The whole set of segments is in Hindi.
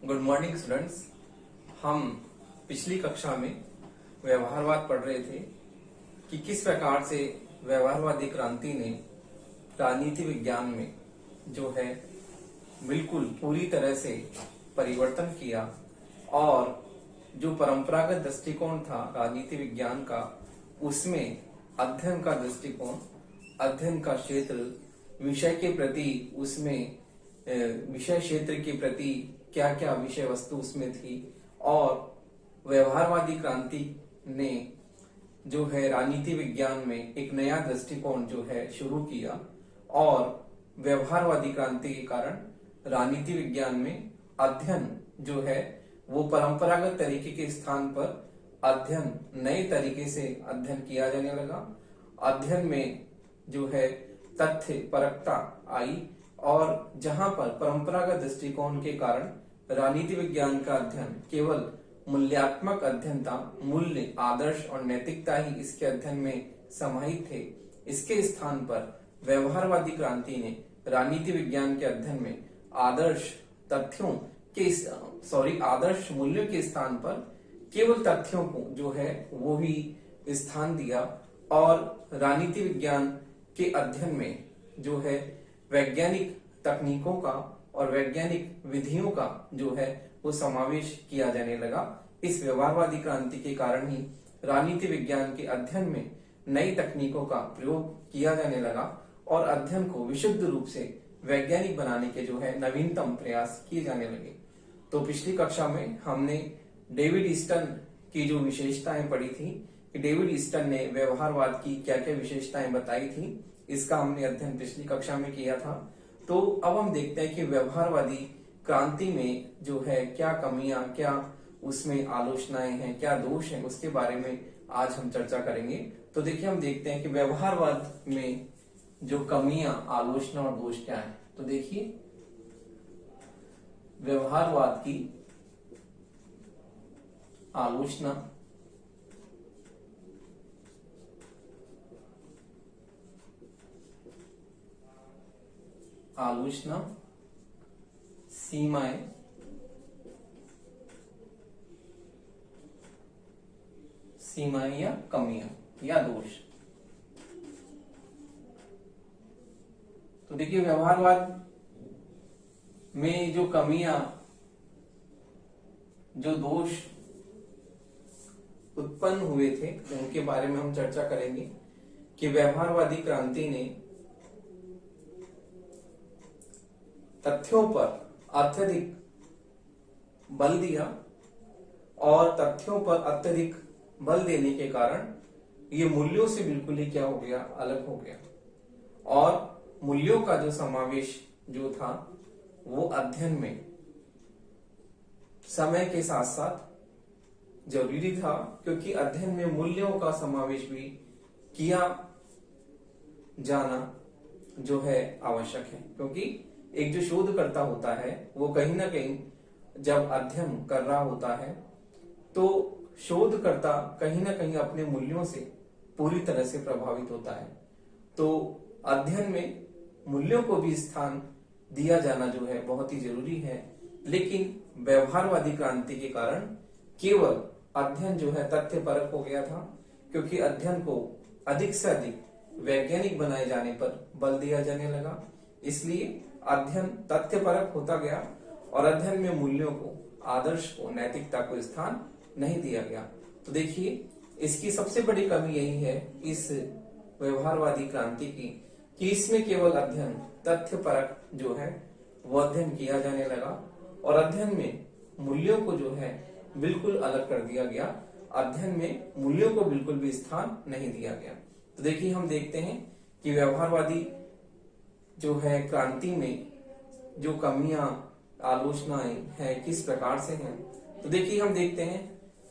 Good morning students. हम पिछली कक्षा में व्यवहारवाद पढ़ रहे थे कि किस प्रकार से व्यवहारवादी क्रांति ने राजनीति विज्ञान में जो है बिल्कुल पूरी तरह से परिवर्तन किया और जो परंपरागत दृष्टिकोण था राजनीति विज्ञान का, उसमें अध्ययन का दृष्टिकोण, अध्ययन का क्षेत्र, विषय के प्रति, उसमें विषय क्षेत्र के प्रति क्या क्या विषय वस्तु उसमें थी, और व्यवहारवादी क्रांति ने जो है राजनीति विज्ञान में एक नया दृष्टिकोण जो है शुरू किया, और व्यवहारवादी क्रांति के कारण राजनीति विज्ञान में अध्ययन जो है वो परंपरागत तरीके के स्थान पर अध्ययन नए तरीके से अध्ययन किया जाने लगा। अध्ययन में जो है तथ्य परकता आई, और जहां पर परंपरागत दृष्टिकोण के कारण राजनीति विज्ञान का अध्ययन केवल मूल्यात्मक अध्ययन था, मूल्य, आदर्श और नैतिकता ही इसके अध्ययन में समाहित थे, इसके स्थान पर व्यवहारवादी क्रांति ने राजनीति विज्ञान के अध्ययन में आदर्श तथ्यों के आदर्श मूल्यों के स्थान पर केवल तथ्यों को जो है वो ही स्थान दिया, और राजनीति विज्ञान के अध्ययन में जो है वैज्ञानिक तकनीकों का और वैज्ञानिक विधियों का जो है वो समावेश किया जाने लगा। इस व्यवहारवादी क्रांति के कारण ही राजनीति विज्ञान के अध्ययन में नई तकनीकों का प्रयोग किया जाने लगा और अध्ययन को विशुद्ध रूप से वैज्ञानिक बनाने के जो है नवीनतम प्रयास किए जाने लगे। तो पिछली कक्षा में हमने डेविड ईस्टन की जो विशेषताएं पढ़ी थी कि डेविड ईस्टन ने व्यवहारवाद की क्या क्या विशेषताएं बताई थी, इसका हमने अध्ययन पिछली कक्षा में किया था। तो अब हम देखते हैं कि व्यवहारवादी क्रांति में जो है क्या कमियां, क्या उसमें आलोचनाएं हैं, क्या दोष हैं, उसके बारे में आज हम चर्चा करेंगे। तो देखिए, हम देखते हैं कि व्यवहारवाद में जो कमियां, आलोचना और दोष क्या है। तो देखिए, व्यवहारवाद की आलोचना, सीमाएं, या कमियां या दोष। तो देखिए, व्यवहारवाद में जो कमियां, जो दोष उत्पन्न हुए थे, उनके बारे में हम चर्चा करेंगे कि व्यवहारवादी क्रांति ने तथ्यों पर अत्यधिक बल दिया, और तथ्यों पर अत्यधिक बल देने के कारण ये मूल्यों से बिल्कुल ही क्या हो गया, अलग हो गया, और मूल्यों का जो समावेश जो था वो अध्ययन में समय के साथ साथ जरूरी था, क्योंकि अध्ययन में मूल्यों का समावेश भी किया जाना जो है आवश्यक है। क्योंकि एक जो शोधकर्ता होता है वो कहीं ना कहीं जब अध्ययन कर रहा होता है तो शोधकर्ता कहीं ना कहीं अपने मूल्यों से पूरी तरह से प्रभावित होता है। तो अध्ययन में मूल्यों को भी स्थान दिया जाना जो है बहुत ही जरूरी है। लेकिन व्यवहारवादी क्रांति के कारण केवल अध्ययन जो है तथ्यपरक हो गया था, क्योंकि अध्ययन को अधिक से अधिक वैज्ञानिक बनाए जाने पर बल दिया जाने लगा। इसलिए अध्ययन तथ्यपरक होता गया और अध्ययन में मूल्यों को, आदर्श को, नैतिकता को स्थान नहीं दिया गया। तो देखिए, इसकी सबसे बड़ी कमी यही है इस व्यवहारवादी क्रांति की कि इसमें केवल अध्ययन तथ्यपरक जो है वो अध्ययन किया जाने लगा, और अध्ययन में मूल्यों को जो है बिल्कुल अलग कर दिया गया। अध्ययन में मूल्यों को बिल्कुल भी स्थान नहीं दिया गया। तो देखिए, हम देखते हैं कि व्यवहारवादी जो है क्रांति में जो कमियां, आलोचनाएं हैं किस प्रकार से हैं। तो देखिए, हम देखते हैं,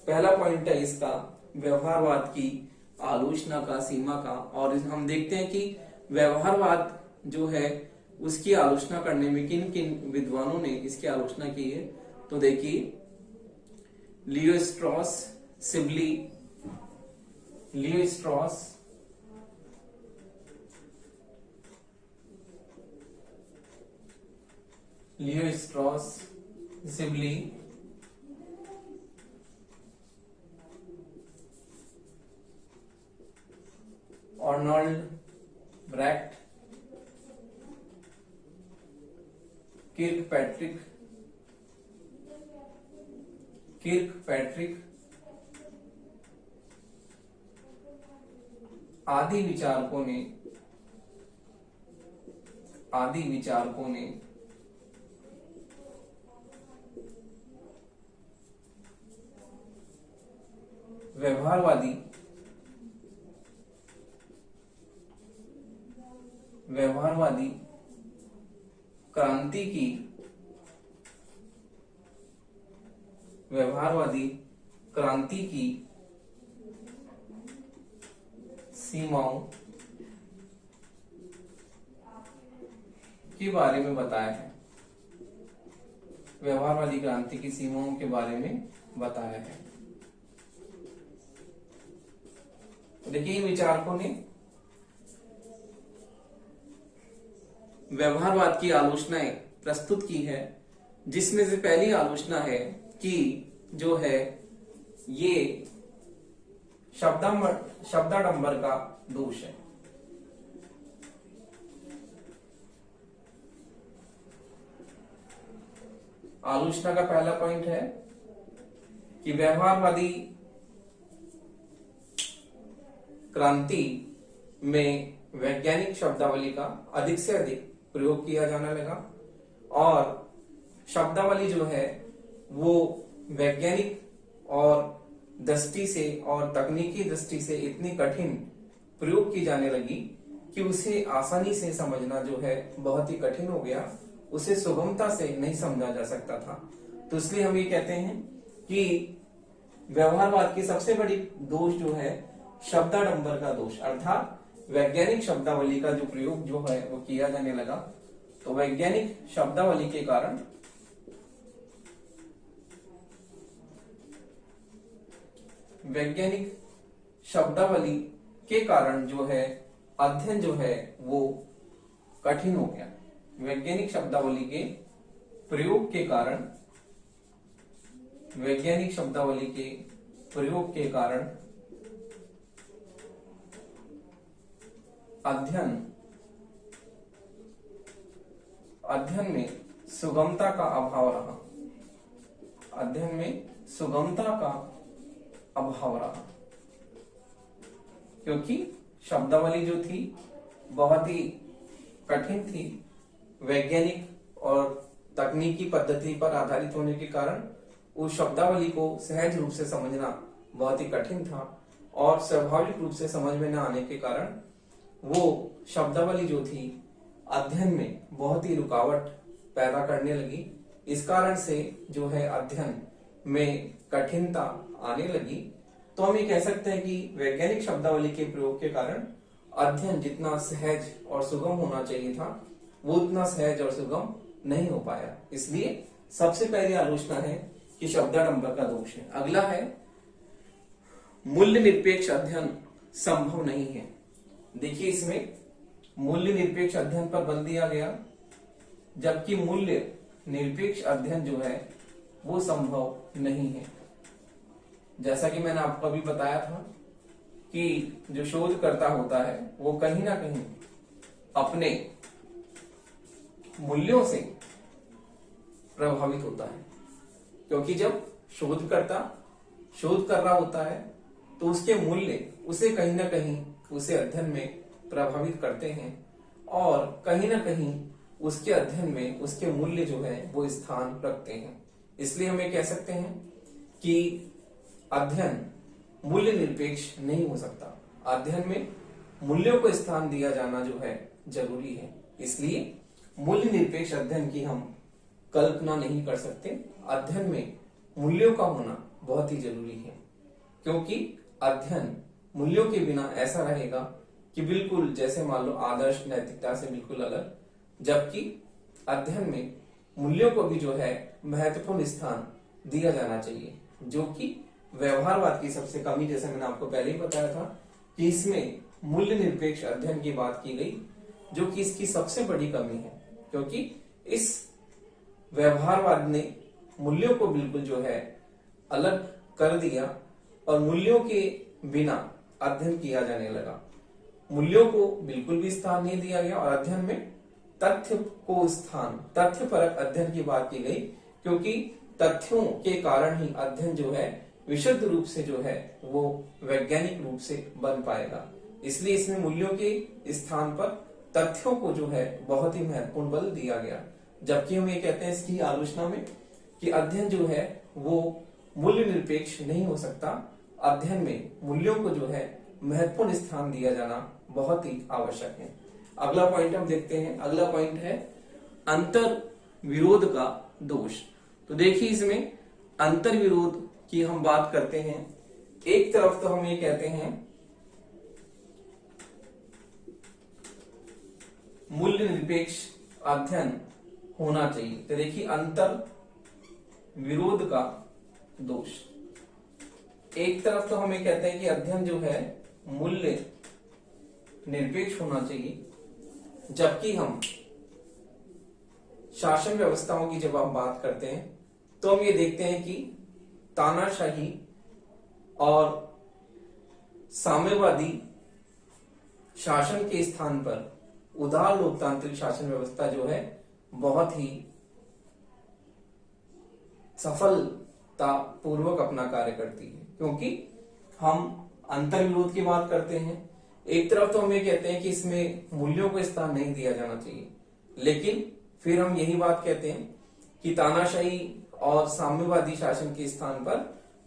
पहला पॉइंट है इसका व्यवहारवाद की आलोचना का, सीमा का, और हम देखते हैं कि व्यवहारवाद जो है उसकी आलोचना करने में किन किन विद्वानों ने इसकी आलोचना की है। तो देखिए, लियो स्ट्रॉस, सिबली, लियो स्ट्रॉस, लियो straws, Sibley Arnold bract, Kirkpatrick आदि विचारकों ने व्यवहारवादी क्रांति की सीमाओं के बारे में बताया है। व्यवहारवादी क्रांति की सीमाओं के बारे में बताया है। देखिए, विचारकों ने व्यवहारवाद की आलोचनाएं प्रस्तुत की है, जिसमें से पहली आलोचना है कि जो है ये शब्दाडंबर का दोष है। आलोचना का पहला पॉइंट है कि व्यवहारवादी क्रांति में वैज्ञानिक शब्दावली का अधिक से अधिक प्रयोग किया जाने लगा और शब्दावली जो है वो वैज्ञानिक और दृष्टि से और तकनीकी दृष्टि से इतनी कठिन प्रयोग की जाने लगी कि उसे आसानी से समझना जो है बहुत ही कठिन हो गया, उसे सुगमता से नहीं समझा जा सकता था। तो इसलिए हम ये कहते हैं कि व्यवहारवाद की सबसे बड़ी दोष जो है शब्दाडंबर का दोष, अर्थात वैज्ञानिक शब्दावली का जो प्रयोग जो है वो किया जाने लगा। तो वैज्ञानिक शब्दावली के कारण जो है अध्ययन जो है वो कठिन हो गया। वैज्ञानिक शब्दावली के प्रयोग के कारण अध्ययन में सुगमता का अभाव रहा। क्योंकि शब्दावली जो थी बहुत ही कठिन थी, वैज्ञानिक और तकनीकी पद्धति पर आधारित होने के कारण उस शब्दावली को सहज रूप से समझना बहुत ही कठिन था और स्वाभाविक रूप से समझ में न आने के कारण वो शब्दावली जो थी अध्ययन में बहुत ही रुकावट पैदा करने लगी। इस कारण से जो है अध्ययन में कठिनता आने लगी। तो हम ये कह सकते हैं कि वैज्ञानिक शब्दावली के प्रयोग के कारण अध्ययन जितना सहज और सुगम होना चाहिए था वो उतना सहज और सुगम नहीं हो पाया। इसलिए सबसे पहली आलोचना है कि शब्दाडंबर का दोष है। अगला है मूल्य निरपेक्ष अध्ययन संभव नहीं है। देखिए, इसमें मूल्य निरपेक्ष अध्ययन पर बल दिया गया, जबकि मूल्य निरपेक्ष अध्ययन जो है वो संभव नहीं है। जैसा कि मैंने आपको अभी बताया था कि जो शोधकर्ता होता है वो कहीं ना कहीं अपने मूल्यों से प्रभावित होता है, क्योंकि जब शोधकर्ता शोध कर रहा होता है तो उसके मूल्य उसे कहीं ना कहीं उसे अध्ययन में प्रभावित करते हैं और कहीं ना कहीं उसके अध्ययन में उसके मूल्य जो है वो स्थान रखते हैं। इसलिए हम ये कह सकते हैं कि अध्ययन मूल्य निरपेक्ष नहीं हो सकता। अध्ययन में मूल्यों को स्थान दिया जाना जो है जरूरी है। इसलिए मूल्य निरपेक्ष अध्ययन की हम कल्पना नहीं कर सकते। अध्ययन में मूल्यों का होना बहुत ही जरूरी है, क्योंकि अध्ययन मूल्यों के बिना ऐसा रहेगा कि बिल्कुल जैसे मान लो आदर्श नैतिकता से बिल्कुल अलग, जबकि अध्ययन में मूल्यों को भी जो है महत्वपूर्ण स्थान दिया जाना चाहिए, जो कि व्यवहारवाद की सबसे कमी, जैसे मैंने आपको पहले ही बताया था कि इसमें मूल्य निरपेक्ष अध्ययन की बात की गई, जो कि इसकी सबसे बड़ी कमी है। क्योंकि इस व्यवहारवाद ने मूल्यों को बिल्कुल जो है अलग कर दिया और मूल्यों के बिना अध्ययन किया जाने लगा। मूल्यों को बिल्कुल भी स्थान नहीं दिया गया और अध्ययन में तथ्य को स्थान, तथ्यपरक अध्ययन की बात की गई, क्योंकि तथ्यों के कारण ही अध्ययन जो है विशुद्ध रूप से जो है वो वैज्ञानिक रूप से बन पाएगा। इसलिए इसमें मूल्यों के स्थान पर तथ्यों को जो है बहुत ही महत्वपूर्ण बल दिया गया। जबकि हम ये कहते हैं इसकी आलोचना में कि अध्ययन जो है वो मूल्य निरपेक्ष नहीं हो सकता। अध्ययन में मूल्यों को जो है महत्वपूर्ण स्थान दिया जाना बहुत ही आवश्यक है। अगला पॉइंट हम देखते हैं। अगला पॉइंट है अंतर विरोध का दोष। तो देखिए इसमें अंतर विरोध की हम बात करते हैं। एक तरफ तो हम ये कहते हैं मूल्य निरपेक्ष अध्ययन होना चाहिए। तो देखिए अंतर विरोध का दोष। एक तरफ तो हम ये कहते हैं कि अध्ययन जो है मूल्य निरपेक्ष होना चाहिए, जबकि हम शासन व्यवस्थाओं की जब हम बात करते हैं तो हम ये देखते हैं कि तानाशाही और साम्यवादी शासन के स्थान पर उदार लोकतांत्रिक शासन व्यवस्था जो है बहुत ही सफलता पूर्वक अपना कार्य करती है। क्योंकि हम अंतर विरोध की बात करते हैं, एक तरफ तो हम ये कहते हैं कि इसमें मूल्यों को स्थान नहीं दिया जाना चाहिए, लेकिन फिर हम यही बात कहते हैं कि तानाशाही और साम्यवादी शासन के स्थान पर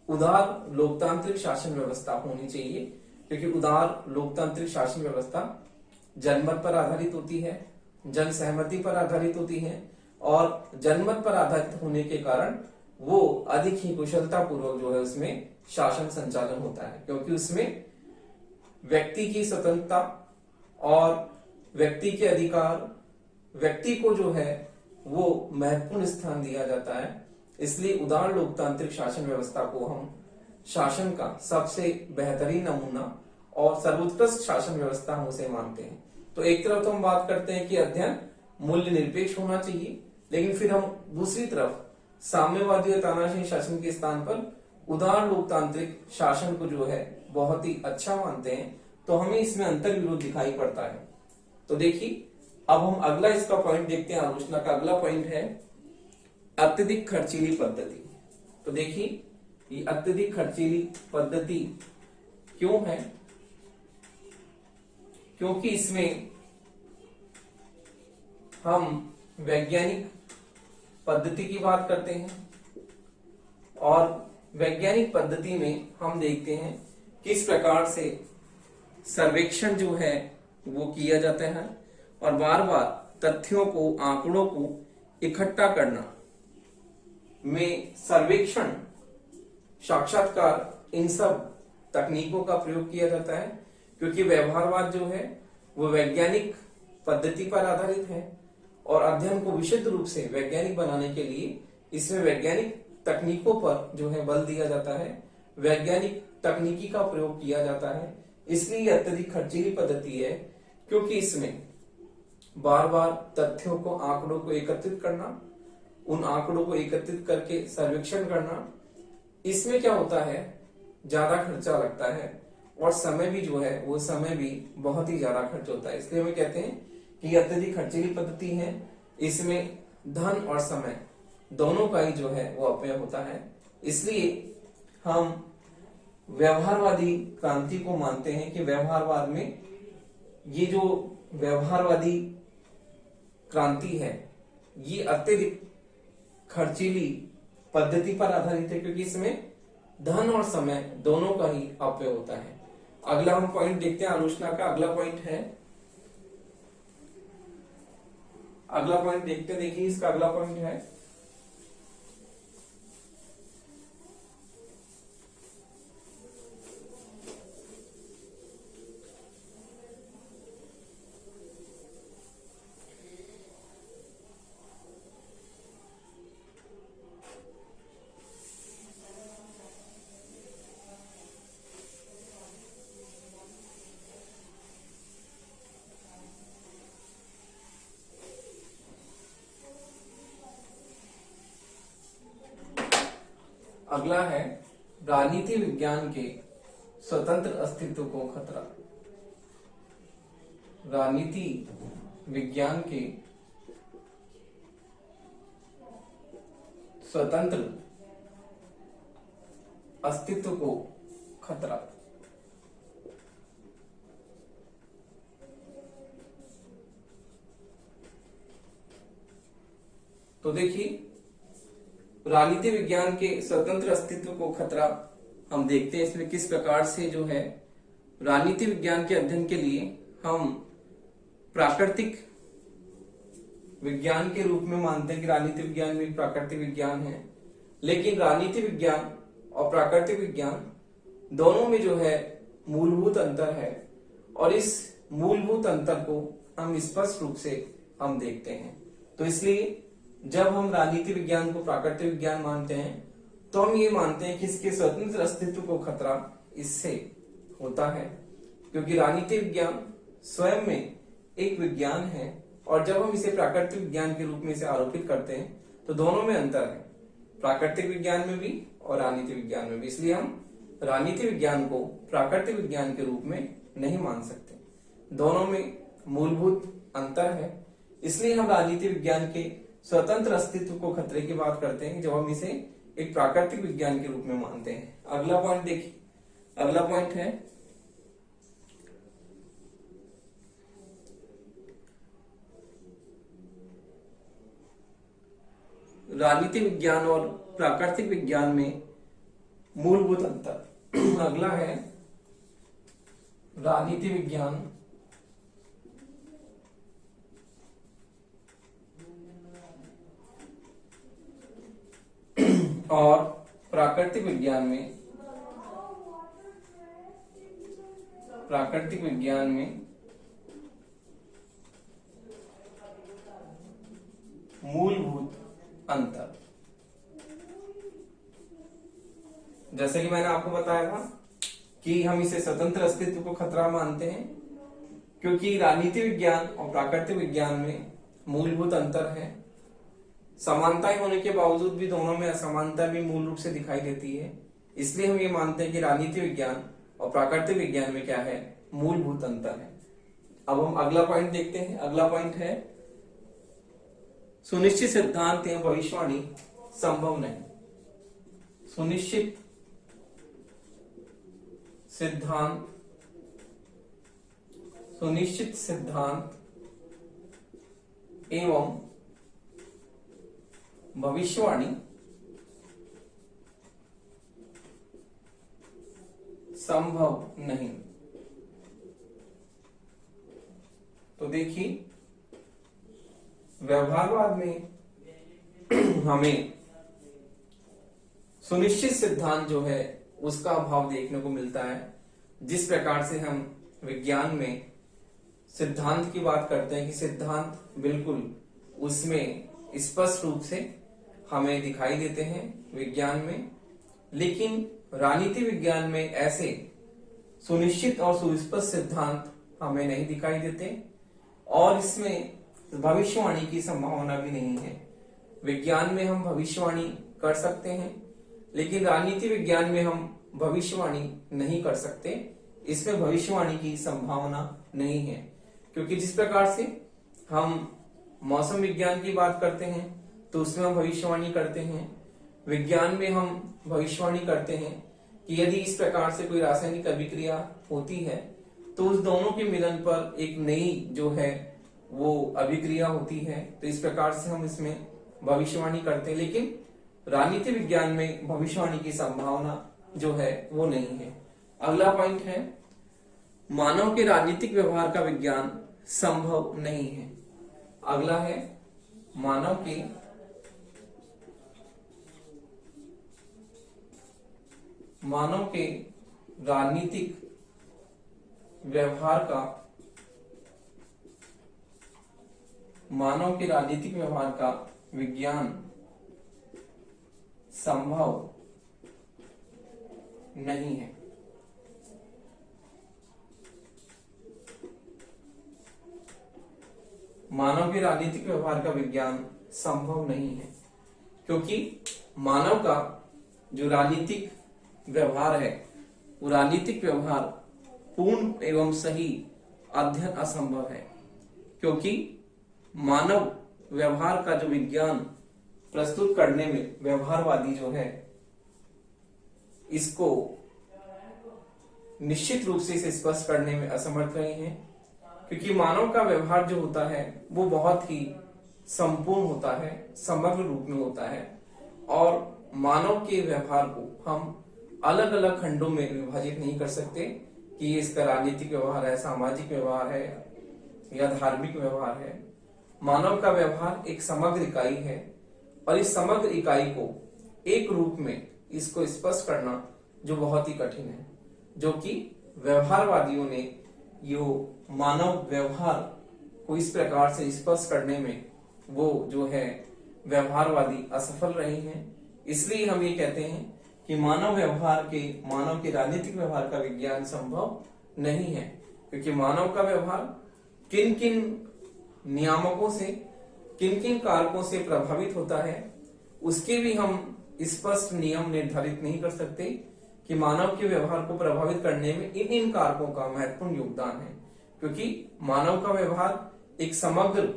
उदार लोकतांत्रिक शासन व्यवस्था होनी चाहिए। क्योंकि उदार लोकतांत्रिक शासन व्यवस्था जनमत पर आधारित होती है, जन सहमति पर आधारित होती है और जनमत पर आधारित होने के कारण वो अधिक ही कुशलता पूर्वक जो है उसमें शासन संचालन होता है। क्योंकि उसमें व्यक्ति की स्वतंत्रता और व्यक्ति के अधिकार, व्यक्ति को जो है वो महत्वपूर्ण स्थान दिया जाता है। इसलिए उदार लोकतांत्रिक शासन व्यवस्था को हम शासन का सबसे बेहतरीन नमूना और सर्वोत्कृष्ट शासन व्यवस्था हम उसे मानते हैं। तो एक तरफ तो हम बात करते हैं कि अध्ययन मूल्य निरपेक्ष होना चाहिए, लेकिन फिर हम दूसरी तरफ साम्यवादी और तानाशाही शासन के स्थान पर उदार लोकतांत्रिक शासन को जो है बहुत ही अच्छा मानते हैं। तो हमें इसमें अंतर विरोध दिखाई पड़ता है। तो देखिए अब हम अगला इसका पॉइंट देखते हैं। आलोचना का अगला पॉइंट है अत्यधिक खर्चीली पद्धति। तो देखिए ये अत्यधिक खर्चीली पद्धति क्यों है? क्योंकि इसमें हम वैज्ञानिक पद्धति की बात करते हैं और वैज्ञानिक पद्धति में हम देखते हैं किस प्रकार से सर्वेक्षण जो है वो किया जाता है और बार बार तथ्यों को, आंकड़ों को इकट्ठा करना में सर्वेक्षण, साक्षात्कार, इन सब तकनीकों का प्रयोग किया जाता है। क्योंकि व्यवहारवाद जो है वो वैज्ञानिक पद्धति पर आधारित है और अध्ययन को विशुद्ध रूप से वैज्ञानिक बनाने के लिए इसमें वैज्ञानिक तकनीकों पर जो है बल दिया जाता है, वैज्ञानिक तकनीकी का प्रयोग किया जाता है। इसलिए यह अत्यधिक खर्चीली पद्धति है, क्योंकि इसमें बार बार तथ्यों को, आंकड़ों को एकत्रित करना, उन आंकड़ों को एकत्रित करके सर्वेक्षण करना, इसमें क्या होता है, ज्यादा खर्चा लगता है और समय भी जो है वो समय भी बहुत ही ज्यादा खर्च होता है। इसलिए हम कहते हैं कि अत्यधिक खर्चीली पद्धति है। इसमें धन और समय दोनों का ही जो है वो अपव्यय होता है। इसलिए हम व्यवहारवादी क्रांति को मानते हैं कि व्यवहारवाद में ये जो व्यवहारवादी क्रांति है ये अत्यधिक खर्चीली पद्धति पर आधारित है, क्योंकि इसमें धन और समय दोनों का ही अपव्यय होता है। अगला हम पॉइंट देखते हैं। आलोचना का अगला पॉइंट है, अगला पॉइंट देखते हैं। देखिए इसका अगला पॉइंट है अगला है राजनीति विज्ञान के स्वतंत्र अस्तित्व को खतरा। राजनीति विज्ञान के स्वतंत्र अस्तित्व को खतरा। तो देखिए, राजनीति विज्ञान के स्वतंत्र अस्तित्व को खतरा हम देखते हैं इसमें किस प्रकार से जो है राजनीति विज्ञान के अध्ययन के लिए हम प्राकृतिक विज्ञान के रूप में मानते हैं कि राजनीति विज्ञान भी प्राकृतिक विज्ञान है, लेकिन राजनीति विज्ञान और प्राकृतिक विज्ञान दोनों में जो है मूलभूत अंतर है और इस मूलभूत अंतर को हम स्पष्ट रूप से हम देखते हैं। तो इसलिए जब हम राजनीति विज्ञान को प्राकृतिक विज्ञान मानते हैं तो हम ये मानते हैं कि इसके स्वतंत्र अस्तित्व को खतरा इससे होता है, क्योंकि राजनीति विज्ञान स्वयं में एक विज्ञान है और जब हम इसे प्राकृतिक विज्ञान के रूप में इसे आरोपित करते हैं तो दोनों में अंतर है, प्राकृतिक विज्ञान में भी और राजनीति विज्ञान में भी। इसलिए हम राजनीति विज्ञान को प्राकृतिक विज्ञान के रूप में नहीं मान सकते, दोनों में मूलभूत अंतर है। इसलिए हम राजनीति विज्ञान के स्वतंत्र अस्तित्व को खतरे की बात करते हैं जब हम इसे एक प्राकृतिक विज्ञान के रूप में मानते हैं। अगला पॉइंट देखिए, अगला पॉइंट है राजनीति विज्ञान और प्राकृतिक विज्ञान में मूलभूत अंतर। अगला है राजनीति विज्ञान और प्राकृतिक विज्ञान में मूलभूत अंतर। जैसे कि मैंने आपको बताया था कि हम इसे स्वतंत्र अस्तित्व को खतरा मानते हैं क्योंकि राजनीति विज्ञान और प्राकृतिक विज्ञान में मूलभूत अंतर है। समानताएं होने के बावजूद भी दोनों में असमानता भी मूल रूप से दिखाई देती है। इसलिए हम ये मानते हैं कि राजनीति विज्ञान और प्राकृतिक विज्ञान में क्या है, मूलभूत अंतर है। अब हम अगला पॉइंट देखते हैं। अगला पॉइंट है सुनिश्चित सिद्धांत या भविष्यवाणी संभव नहीं। सुनिश्चित सिद्धांत एवं भविष्यवाणी संभव नहीं। तो देखिए, व्यवहारवाद में हमें सुनिश्चित सिद्धांत जो है उसका अभाव देखने को मिलता है। जिस प्रकार से हम विज्ञान में सिद्धांत की बात करते हैं कि सिद्धांत बिल्कुल उसमें स्पष्ट रूप से हमें दिखाई देते हैं विज्ञान में, लेकिन राजनीति विज्ञान में ऐसे सुनिश्चित और सुस्पष्ट सिद्धांत हमें नहीं दिखाई देते और इसमें भविष्यवाणी की संभावना भी नहीं है। विज्ञान में हम भविष्यवाणी कर सकते हैं लेकिन राजनीति विज्ञान में हम भविष्यवाणी नहीं कर सकते, इसमें भविष्यवाणी की संभावना नहीं है। क्योंकि जिस प्रकार से हम मौसम विज्ञान की बात करते हैं तो उसमें हम भविष्यवाणी करते हैं, विज्ञान में हम भविष्यवाणी करते हैं कि यदि इस प्रकार से कोई रासायनिक अभिक्रिया होती है तो उस दोनों के मिलन पर एक नई जो है वो अभिक्रिया होती है। तो इस प्रकार से हम इसमें भविष्यवाणी करते हैं, लेकिन राजनीति विज्ञान में भविष्यवाणी की संभावना जो है वो नहीं है। अगला पॉइंट है मानव के राजनीतिक व्यवहार का विज्ञान संभव नहीं है। अगला है मानव के राजनीतिक व्यवहार का विज्ञान संभव नहीं है। मानव के राजनीतिक व्यवहार का विज्ञान संभव नहीं है क्योंकि मानव का जो राजनीतिक व्यवहार है वो राजनीतिक व्यवहार पूर्ण एवं सही अध्ययन असंभव है, क्योंकि मानव व्यवहार का जो विज्ञान प्रस्तुत करने में व्यवहारवादी जो है इसको निश्चित रूप से इसे स्पष्ट करने में असमर्थ रहे हैं, क्योंकि मानव का व्यवहार जो होता है वो बहुत ही संपूर्ण होता है, समग्र रूप में होता है, और मानव के व्यवहार को हम अलग अलग खंडों में विभाजित नहीं कर सकते कि ये इसका राजनीतिक व्यवहार है, सामाजिक व्यवहार है या धार्मिक व्यवहार है। मानव का व्यवहार एक समग्र इकाई है, और इस समग्र इकाई को एक रूप में इसको स्पष्ट करना जो बहुत ही कठिन है, जो कि व्यवहारवादियों ने यो मानव व्यवहार को इस प्रकार से स्पष्ट करने में वो जो है व्यवहारवादी असफल रहे हैं। इसलिए हम ये कहते हैं कि मानव के राजनीतिक व्यवहार का विज्ञान संभव नहीं है, क्योंकि मानव का व्यवहार किन किन नियामकों से, किन किन कारकों से प्रभावित होता है उसके भी हम स्पष्ट नियम निर्धारित नहीं कर सकते कि मानव के व्यवहार को प्रभावित करने में इन इन कारकों का महत्वपूर्ण योगदान है, क्योंकि मानव का व्यवहार एक समग्र,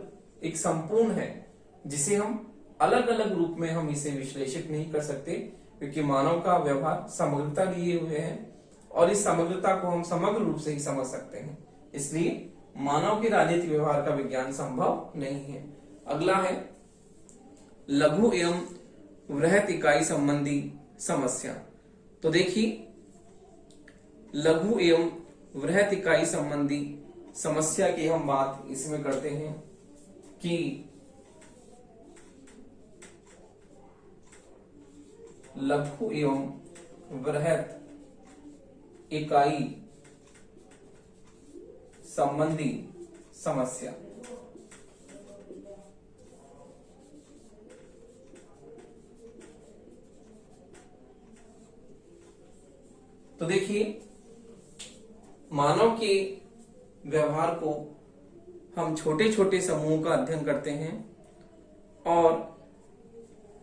एक संपूर्ण है, जिसे हम अलग अलग रूप में हम इसे विश्लेषित नहीं कर सकते, क्योंकि मानव का व्यवहार समग्रता लिए हुए है और इस समग्रता को हम समग्र रूप से ही समझ सकते हैं। इसलिए मानव के राजनीतिक व्यवहार का विज्ञान संभव नहीं है। अगला है लघु एवं वृहत इकाई संबंधी समस्या। तो देखिए, लघु एवं वृहत इकाई संबंधी समस्या की हम बात इसमें करते हैं कि लघु एवं वृहत इकाई संबंधी समस्या। तो देखिए, मानव के व्यवहार को हम छोटे छोटे समूहों का अध्ययन करते हैं, और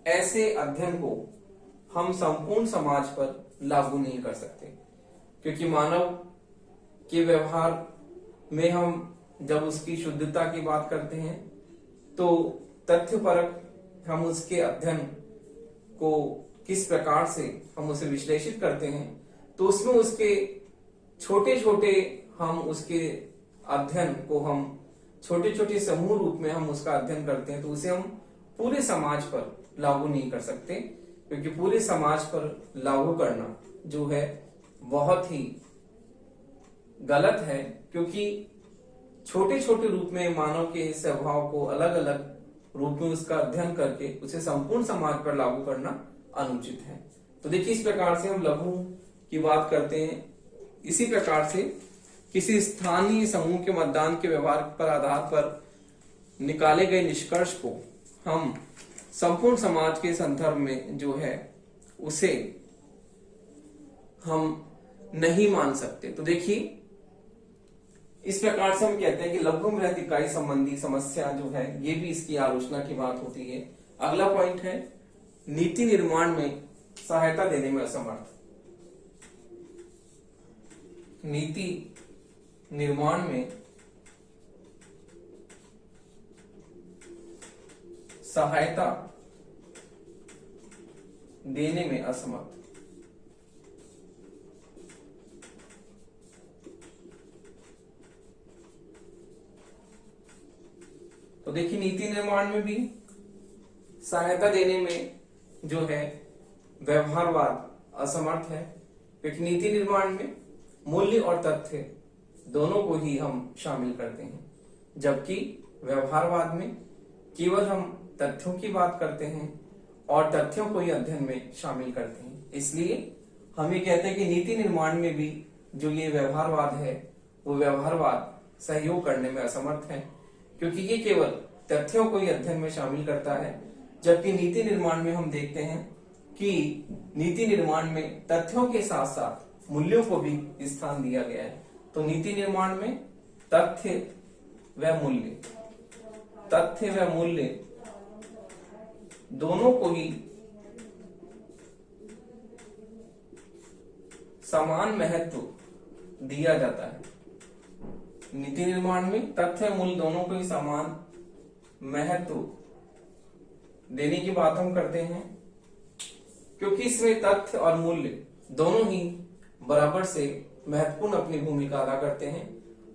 ऐसे अध्ययन को हम संपूर्ण समाज पर लागू नहीं कर सकते, क्योंकि मानव के व्यवहार में हम जब उसकी शुद्धता की बात करते हैं तो तथ्यपरक हम उसके अध्ययन को किस प्रकार से हम उसे विश्लेषित करते हैं, तो उसमें उसके छोटे छोटे हम उसके अध्ययन को हम छोटे छोटे समूह रूप में हम उसका अध्ययन करते हैं, तो उसे हम पूरे समाज पर लागू नहीं कर सकते, क्योंकि पूरे समाज पर लागू करना जो है बहुत ही गलत है, क्योंकि छोटे छोटे रूप में मानव के स्वभाव को अलग अलग रूप में उसका अध्ययन करके उसे संपूर्ण समाज पर लागू करना अनुचित है। तो देखिए, इस प्रकार से हम लघु की बात करते हैं। इसी प्रकार से किसी स्थानीय समूह के मतदान के व्यवहार पर आधार पर निकाले गए निष्कर्ष को हम संपूर्ण समाज के संदर्भ में जो है उसे हम नहीं मान सकते। तो देखिए, इस प्रकार से हम कहते हैं कि लघु वृहत इकाई संबंधी समस्या जो है ये भी इसकी आलोचना की बात होती है। अगला पॉइंट है नीति निर्माण में सहायता देने में असमर्थ। नीति निर्माण में सहायता देने में असमर्थ। तो देखिए, नीति निर्माण में भी सहायता देने में जो है व्यवहारवाद असमर्थ है, क्योंकि नीति निर्माण में मूल्य और तथ्य दोनों को ही हम शामिल करते हैं, जबकि व्यवहारवाद में केवल हम तथ्यों की बात करते हैं और तथ्यों को ही अध्ययन में शामिल करते हैं। इसलिए हम ये कहते हैं कि नीति निर्माण में भी जो ये व्यवहारवाद है वो व्यवहारवाद सहयोग करने में असमर्थ है, क्योंकि ये केवल तथ्यों को ही अध्ययन में शामिल करता है, जबकि नीति निर्माण में हम देखते हैं कि नीति निर्माण में तथ्यों के साथ साथ मूल्यों को भी स्थान दिया गया है। तो नीति निर्माण में तथ्य व मूल्य दोनों को ही समान महत्व दिया जाता है। नीति निर्माण में तथ्य मूल्य दोनों को ही समान महत्व देने की बात हम करते हैं, क्योंकि इसमें तथ्य और मूल्य दोनों ही बराबर से महत्वपूर्ण अपनी भूमिका अदा करते हैं।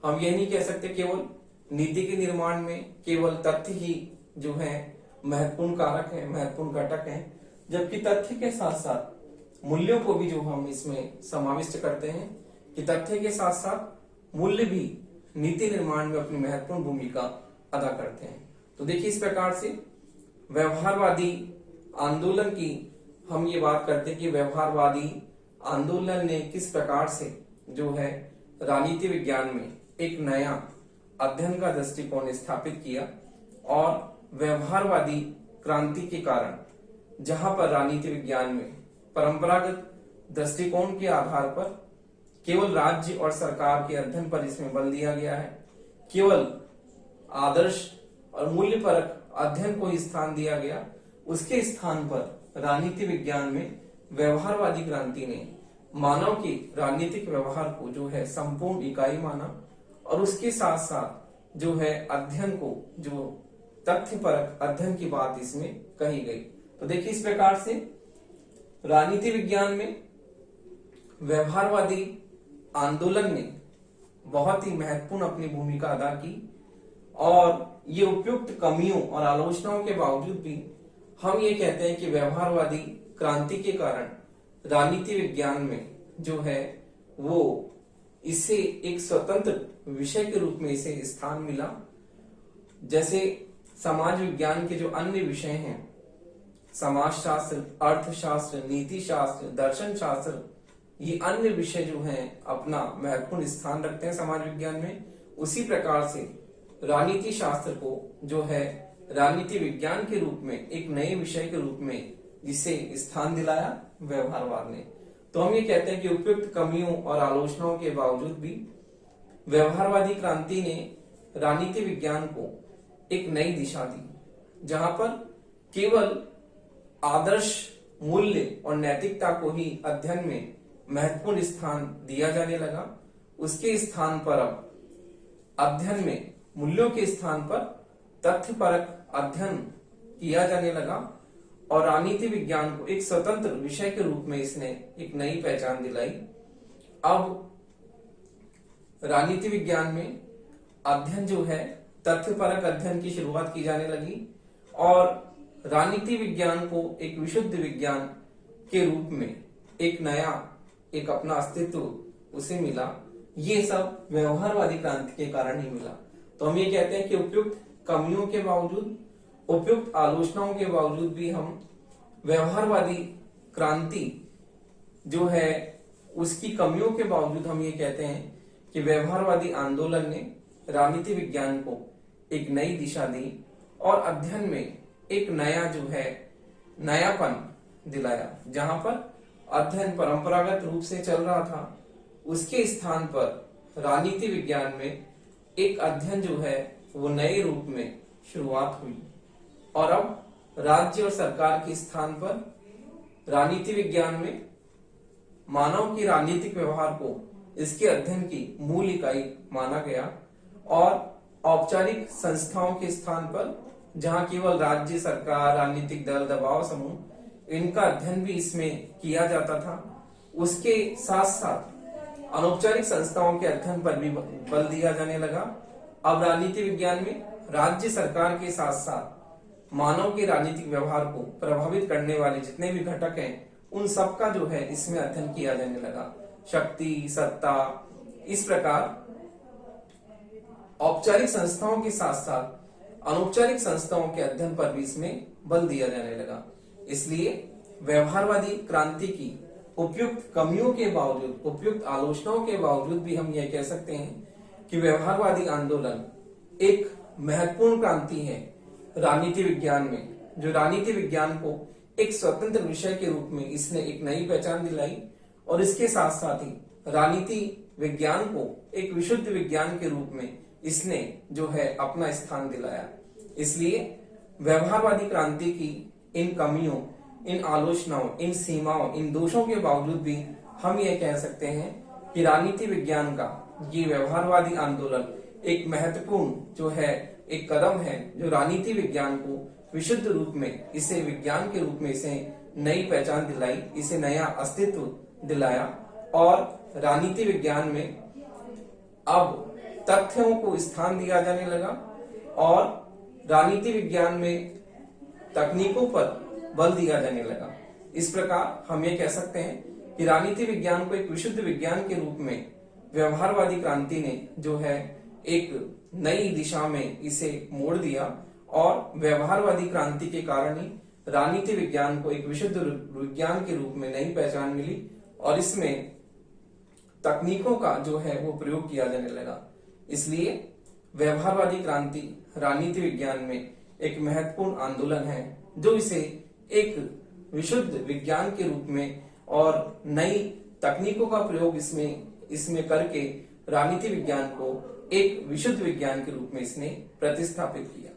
हम ये नहीं कह सकते केवल नीति के निर्माण में केवल तथ्य ही जो है महत्वपूर्ण कारक है, महत्वपूर्ण घटक है, जबकि तथ्य के साथ साथ मूल्यों को भी जो हम इसमें समाविष्ट करते हैं कि तथ्य के साथ साथ मूल्य भी नीति निर्माण में अपनी महत्वपूर्ण भूमिका अदा करते हैं। तो देखिए, इस प्रकार से व्यवहारवादी आंदोलन की हम ये बात करते हैं कि व्यवहारवादी आंदोलन ने किस प्रकार से जो है राजनीति विज्ञान में एक नया अध्ययन का दृष्टिकोण स्थापित किया, और व्यवहारवादी क्रांति के कारण जहां पर राजनीति विज्ञान में परंपरागत दृष्टिकोण के आधार पर केवल राज्य और सरकार के अध्ययन पर इसमें बल दिया गया है, केवल आदर्श और मूल्यपरक अध्ययन को ही स्थान दिया गया, उसके स्थान पर राजनीति विज्ञान में व्यवहारवादी क्रांति ने मानव के राजनीतिक व्यवहार को जो है संपूर्ण इकाई माना, और उसके साथ साथ जो है अध्ययन को, जो तथ्यपरक अध्ययन की बात इसमें कही गई। तो देखिए, इस प्रकार से राजनीति विज्ञान में व्यवहारवादी आंदोलन ने बहुत ही महत्वपूर्ण अपनी भूमिका अदा की, और ये उपयुक्त कमियों और आलोचनाओं के बावजूद भी हम ये कहते हैं कि व्यवहारवादी क्रांति के कारण राजनीति विज्ञान में जो है वो इसे एक स्वतंत्र विषय के रूप में इसे स्थान मिला। जैसे समाज विज्ञान के जो अन्य विषय हैं, समाजशास्त्र, अर्थशास्त्र, नीति शास्त्र, दर्शन शास्त्र, ये अन्य विषय जो हैं अपना महत्वपूर्ण स्थान रखते हैं समाज विज्ञान में, उसी प्रकार से राजनीति शास्त्र को जो है राजनीति विज्ञान के रूप में एक नए विषय के रूप में जिसे स्थान दिलाया व्यवहारवाद ने। तो हम ये कहते हैं कि उपयुक्त कमियों और आलोचनाओं के बावजूद भी व्यवहारवादी क्रांति ने राजनीति विज्ञान को एक नई दिशा दी, जहां पर केवल आदर्श, मूल्य और नैतिकता को ही अध्ययन में महत्वपूर्ण स्थान दिया जाने लगा। उसके स्थान पर अब अध्ययन में मूल्यों के स्थान पर तथ्यपरक अध्ययन किया जाने लगा, और राजनीति विज्ञान को एक स्वतंत्र विषय के रूप में इसने एक नई पहचान दिलाई। अब राजनीति विज्ञान में अध्ययन जो है तथ्यपरक अध्ययन की शुरुआत की जाने लगी, और राजनीति विज्ञान को एक विशुद्ध विज्ञान के रूप में एक नया एक अपना अस्तित्व उसे मिला। ये सब व्यवहारवादी क्रांति के कारण ही मिला। तो हम ये कहते हैं कि उपयुक्त कमियों के बावजूद, उपयुक्त आलोचनाओं के बावजूद भी हम व्यवहारवादी क्रांति जो है उसकी कमियों के बावजूद हम ये कहते हैं कि व्यवहारवादी आंदोलन ने राजनीति विज्ञान को एक नई दिशा दी, और अध्ययन में एक नया जो है नयापन दिलाया। जहां पर अध्ययन परंपरागत रूप से चल रहा था, उसके स्थान पर राजनीति विज्ञान में एक अध्ययन जो है वो नए रूप में शुरुआत हुई, और अब राज्य और सरकार के स्थान पर राजनीति विज्ञान में मानव की राजनीतिक व्यवहार को इसके अध्ययन की मूल इकाई माना गया, और औपचारिक संस्थाओं के स्थान पर जहां केवल राज्य, सरकार, राजनीतिक दल, दबाव समूह, इनका अध्ययन भी इसमें किया जाता था, उसके साथ साथ अनौपचारिक संस्थाओं के अध्ययन पर भी बल दिया जाने लगा। अब राजनीति विज्ञान में राज्य सरकार के साथ साथ मानव के राजनीतिक व्यवहार को प्रभावित करने वाले जितने भी घटक हैं, उन सब का जो है इसमें अध्ययन किया जाने लगा। शक्ति, सत्ता, इस प्रकार औपचारिक संस्थाओं के साथ साथ अनौपचारिक संस्थाओं के अध्ययन पर भी इसमें बल दिया जाने लगा। इसलिए व्यवहारवादी क्रांति की उपयुक्त कमियों के बावजूद, उपयुक्त आलोचनाओं के बावजूद भी हम यह कह सकते हैं कि व्यवहारवादी आंदोलन एक महत्वपूर्ण क्रांति है राजनीति विज्ञान में, जो राजनीति विज्ञान को एक स्वतंत्र विषय के रूप में इसने एक नई पहचान दिलाई, और इसके साथ साथ ही राजनीति विज्ञान को एक विशुद्ध विज्ञान के रूप में इसने जो है अपना स्थान दिलाया। इसलिए व्यवहारवादी क्रांति की इन कमियों, इन आलोचनाओं, इन सीमाओं, इन दोषों के बावजूद भी हम ये कह सकते हैं कि राजनीति विज्ञान का ये व्यवहारवादी आंदोलन एक महत्वपूर्ण जो है एक कदम है, जो राजनीति विज्ञान को विशुद्ध रूप में, इसे विज्ञान के रूप में इसे नई पहचान दिलाई, इसे नया अस्तित्व दिलाया। और राजनीति विज्ञान में अब तथ्यों को स्थान दिया जाने लगा और राजनीति विज्ञान में तकनीकों पर बल दिया जाने लगा। इस प्रकार हम ये कह सकते हैं कि राजनीति विज्ञान को एक विशुद्ध विज्ञान के रूप में व्यवहारवादी क्रांति ने जो है एक नई दिशा में इसे मोड़ दिया और व्यवहारवादी क्रांति के कारण ही राजनीति विज्ञान को एक विशुद्ध विज्ञान के रूप में नई पहचान मिली और इसमें तकनीकों का जो है वो प्रयोग किया जाने लगा। इसलिए व्यवहारवादी क्रांति राजनीति विज्ञान में एक महत्वपूर्ण आंदोलन है, जो इसे एक विशुद्ध विज्ञान के रूप में और नई तकनीकों का प्रयोग इसमें करके राजनीति विज्ञान को एक विशुद्ध विज्ञान के रूप में इसने प्रतिस्थापित किया।